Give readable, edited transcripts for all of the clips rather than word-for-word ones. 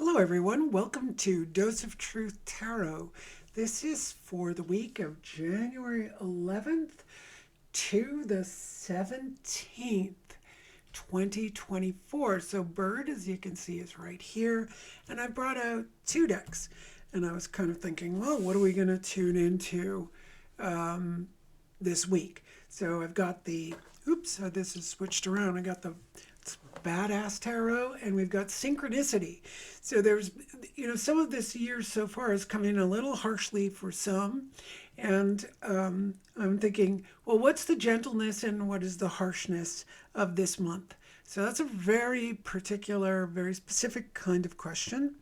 Hello, everyone. Welcome to Dose of Truth Tarot. This is for the week of January 11th to the 17th, 2024. So, Bird, as you can see, is right here. And I brought out two decks. And I was kind of thinking, well, what are we going to tune into this week? So, I've got this is switched around. I got the Badass Tarot, and we've got Synchronicity. So there's, some of this year so far has come in a little harshly for some. And I'm thinking, well, what's the gentleness and what is the harshness of this month? So that's a very particular, very specific kind of question.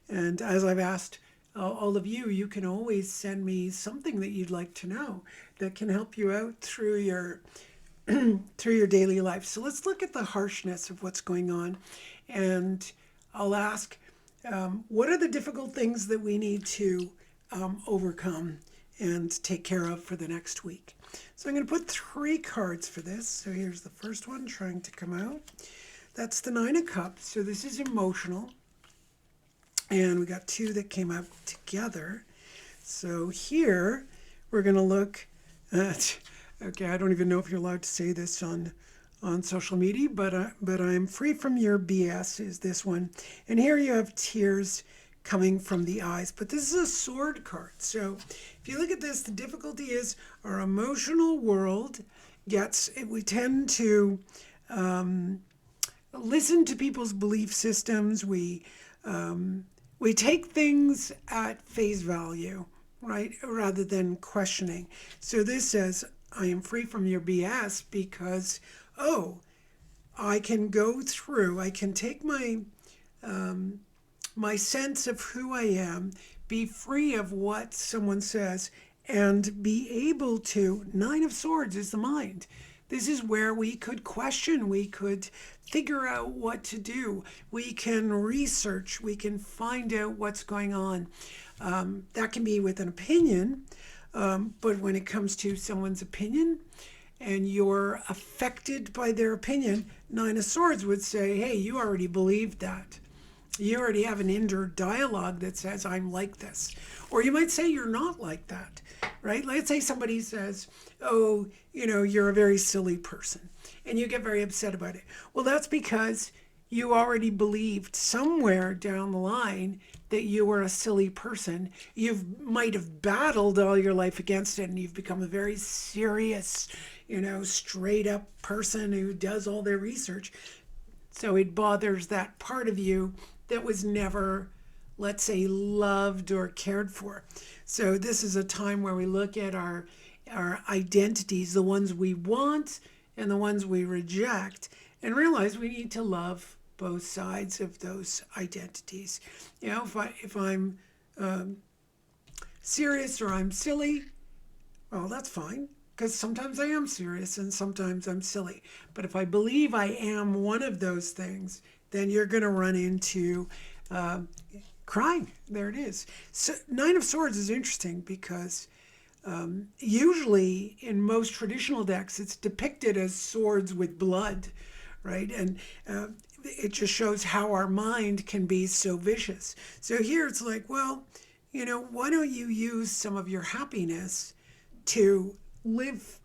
And as I've asked all of you, you can always send me something that you'd like to know that can help you out through your daily life. So let's look at the harshness of what's going on. And I'll ask, what are the difficult things that we need to overcome and take care of for the next week? So I'm going to put three cards for this. So here's the first one trying to come out. That's the Nine of Cups. So this is emotional. And we got two that came out together. So here we're going to look at, okay, I don't even know if you're allowed to say this on social media, but I'm free from your BS is this one. And here you have tears coming from the eyes. But this is a sword card. So if you look at this, the difficulty is our emotional world we tend to listen to people's belief systems. We take things at face value, right, rather than questioning. So this says, I am free from your BS because, I can I can take my sense of who I am, be free of what someone says, and be able to. Nine of Swords is the mind. This is where we could question, we could figure out what to do, we can research, we can find out what's going on. That can be with an opinion, but when it comes to someone's opinion and you're affected by their opinion, Nine of Swords would say, hey, you already believed that. You already have an inner dialogue that says, I'm like this. Or you might say you're not like that, right? Let's say somebody says, you're a very silly person, and you get very upset about it. Well, that's because you already believed somewhere down the line that you were a silly person. You might have battled all your life against it, and you've become a very serious, straight up person who does all their research. So it bothers that part of you that was never, let's say, loved or cared for. So this is a time where we look at our identities, the ones we want and the ones we reject, and realize we need to love both sides of those identities. If I'm serious or I'm silly, well, that's fine, because sometimes I am serious and sometimes I'm silly. But if I believe I am one of those things, then you're going to run into crying. There it is. So Nine of Swords is interesting because usually in most traditional decks, it's depicted as swords with blood, right? And it just shows how our mind can be so vicious. So here it's like, well, why don't you use some of your happiness to live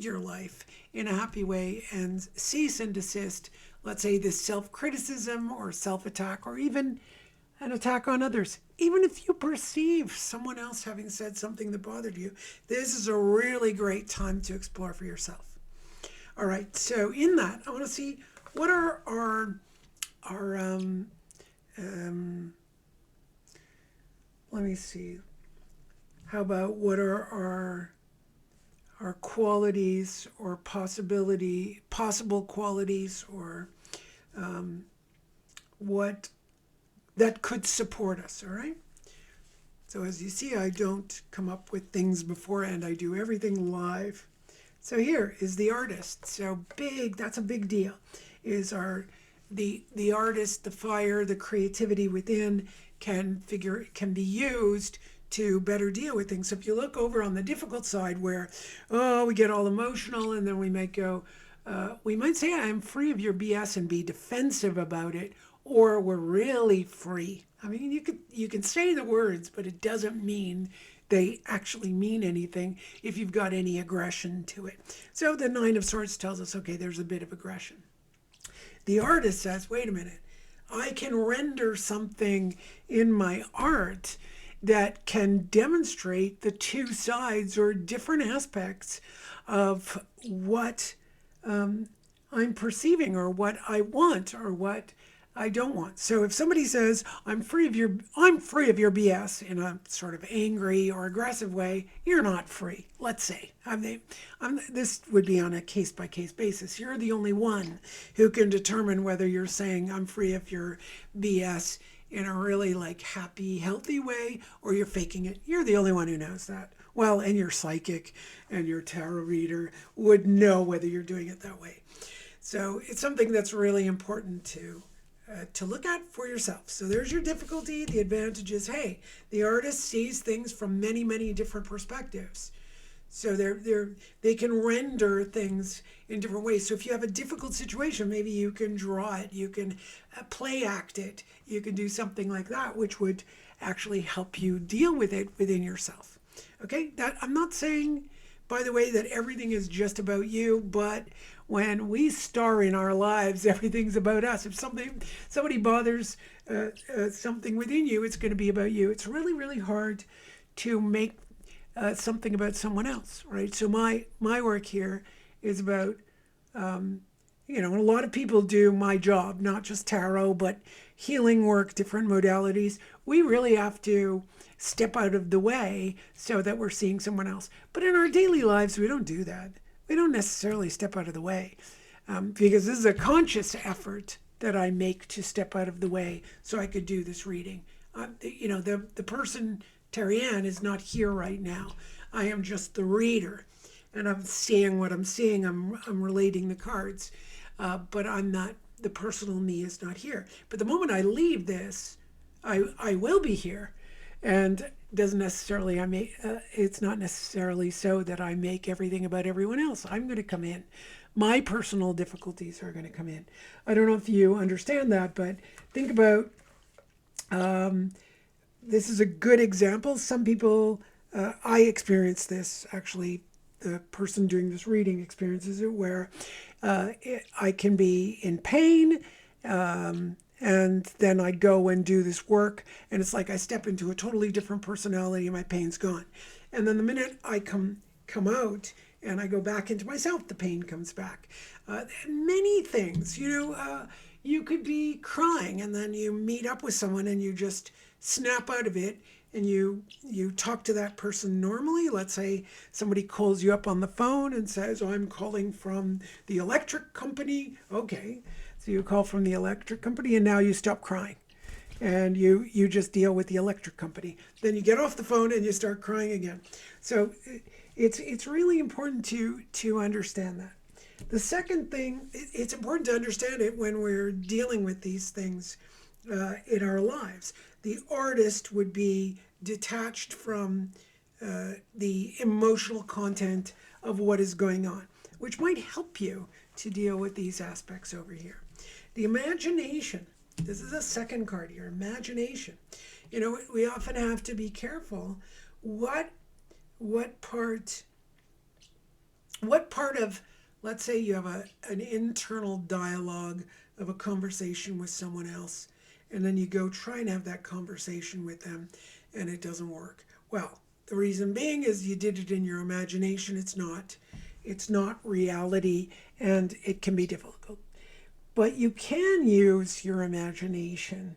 your life in a happy way and cease and desist, let's say, this self-criticism or self-attack or even an attack on others. Even if you perceive someone else having said something that bothered you, this is a really great time to explore for yourself. All right, so in that, I want to see what are our let me see. How about what are our qualities or possible qualities, or what that could support us, all right? So as you see, I don't come up with things beforehand. I do everything live. So here is the artist. So that's a big deal. Is the artist, the fire, the creativity within can be used to better deal with things. So if you look over on the difficult side where, we get all emotional and then we might go, we might say, I am free of your BS and be defensive about it, or we're really free. I mean, you can say the words, but it doesn't mean they actually mean anything if you've got any aggression to it. So the Nine of Swords tells us, okay, there's a bit of aggression. The artist says, wait a minute, I can render something in my art that can demonstrate the two sides or different aspects of what I'm perceiving or what I want or what I don't want. So if somebody says I'm free of your BS in a sort of angry or aggressive way, you're not free. Let's say this would be on a case by case basis. You're the only one who can determine whether you're saying I'm free of your BS in a really like happy, healthy way or you're faking it. You're the only one who knows that. Well, and your psychic and your tarot reader would know whether you're doing it that way. So it's something that's really important to look at for yourself. So there's your difficulty. The advantage is, hey, the artist sees things from many, many different perspectives. So they can render things in different ways. So if you have a difficult situation, maybe you can draw it, you can play act it, you can do something like that, which would actually help you deal with it within yourself. Okay, that I'm not saying, by the way, that everything is just about you, but when we star in our lives, everything's about us. If somebody bothers something within you, it's going to be about you. It's really, really hard to make something about someone else, right? So my work here is about, a lot of people do my job, not just tarot, but healing work, different modalities. We really have to step out of the way so that we're seeing someone else. But in our daily lives, we don't do that. We don't necessarily step out of the way because this is a conscious effort that I make to step out of the way so I could do this reading. The person, Terry-Ann, is not here right now. I am just the reader, and I'm seeing what I'm seeing. I'm relating the cards, but I'm not. The personal me is not here. But the moment I leave this, I will be here, and doesn't necessarily it's not necessarily so that I make everything about everyone else. I'm going to come in. My personal difficulties are going to come in. I don't know if you understand that, but think about this is a good example. Some people, I experienced this actually. The person doing this reading experiences it where I can be in pain. And then I go and do this work, and it's like I step into a totally different personality, and my pain's gone. And then the minute I come out and I go back into myself, the pain comes back. Many things, you could be crying, and then you meet up with someone, and you just snap out of it, and you talk to that person normally. Let's say somebody calls you up on the phone and says, "Oh, I'm calling from the electric company." Okay. So you call from the electric company and now you stop crying and you just deal with the electric company. Then you get off the phone and you start crying again. So it's really important to understand that. The second thing, it's important to understand it when we're dealing with these things in our lives. The artist would be detached from the emotional content of what is going on, which might help you to deal with these aspects over here. The imagination, this is a second card here, imagination. We often have to be careful what part of, let's say you have an internal dialogue of a conversation with someone else, and then you go try and have that conversation with them, and it doesn't work. Well, the reason being is you did it in your imagination. It's not reality, and it can be difficult. But you can use your imagination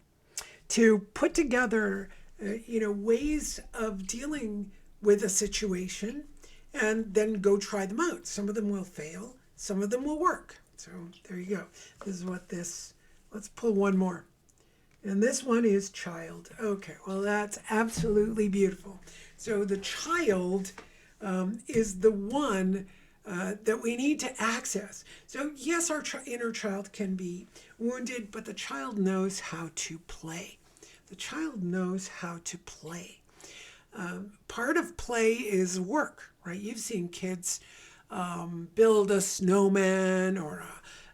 to put together, ways of dealing with a situation, and then go try them out. Some of them will fail. Some of them will work. So there you go. This is let's pull one more. And this one is child. Okay, well, that's absolutely beautiful. So the child is the one that we need to access. So yes, our inner child can be wounded, but the child knows how to play. The child knows how to play. Part of play is work, right? You've seen kids build a snowman or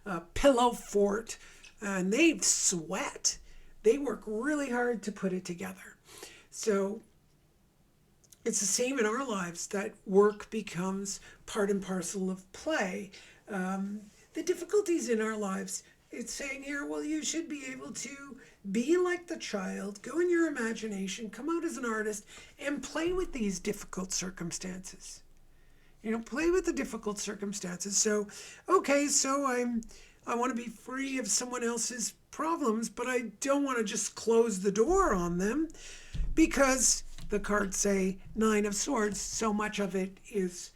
a pillow fort. and they sweat. They work really hard to put it together. So it's the same in our lives, that work becomes part and parcel of play. The difficulties in our lives, it's saying here, well, you should be able to be like the child, go in your imagination, come out as an artist, and play with these difficult circumstances. Play with the difficult circumstances. So, okay, so I want to be free of someone else's problems, but I don't want to just close the door on them, because the cards say Nine of Swords, so much of it is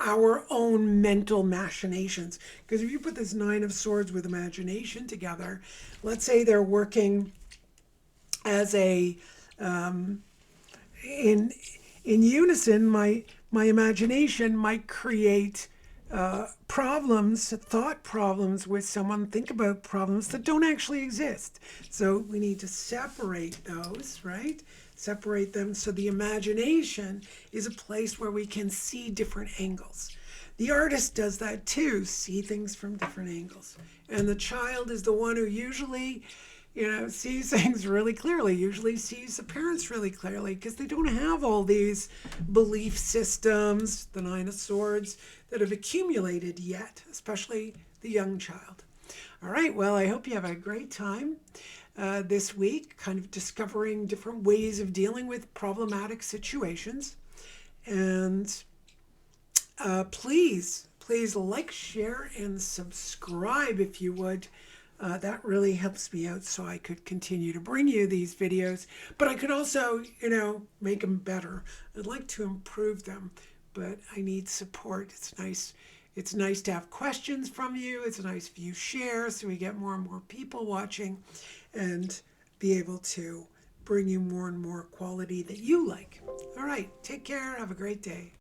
our own mental machinations. Because if you put this Nine of Swords with imagination together, let's say they're working as a in unison, my imagination might create thought problems with someone, think about problems that don't actually exist. So we need to separate those, right? Separate them, so the imagination is a place where we can see different angles. The artist does that too, see things from different angles. And the child is the one who usually, sees things really clearly, usually sees the parents really clearly, because they don't have all these belief systems, the Nine of Swords, that have accumulated yet, especially the young child. All right, well, I hope you have a great time this week, kind of discovering different ways of dealing with problematic situations. And please like, share, and subscribe if you would. That really helps me out, so I could continue to bring you these videos. But I could also, make them better. I'd like to improve them, but I need support. It's nice to have questions from you. It's nice if you share, so we get more and more people watching, and be able to bring you more and more quality that you like. All right, take care. Have a great day.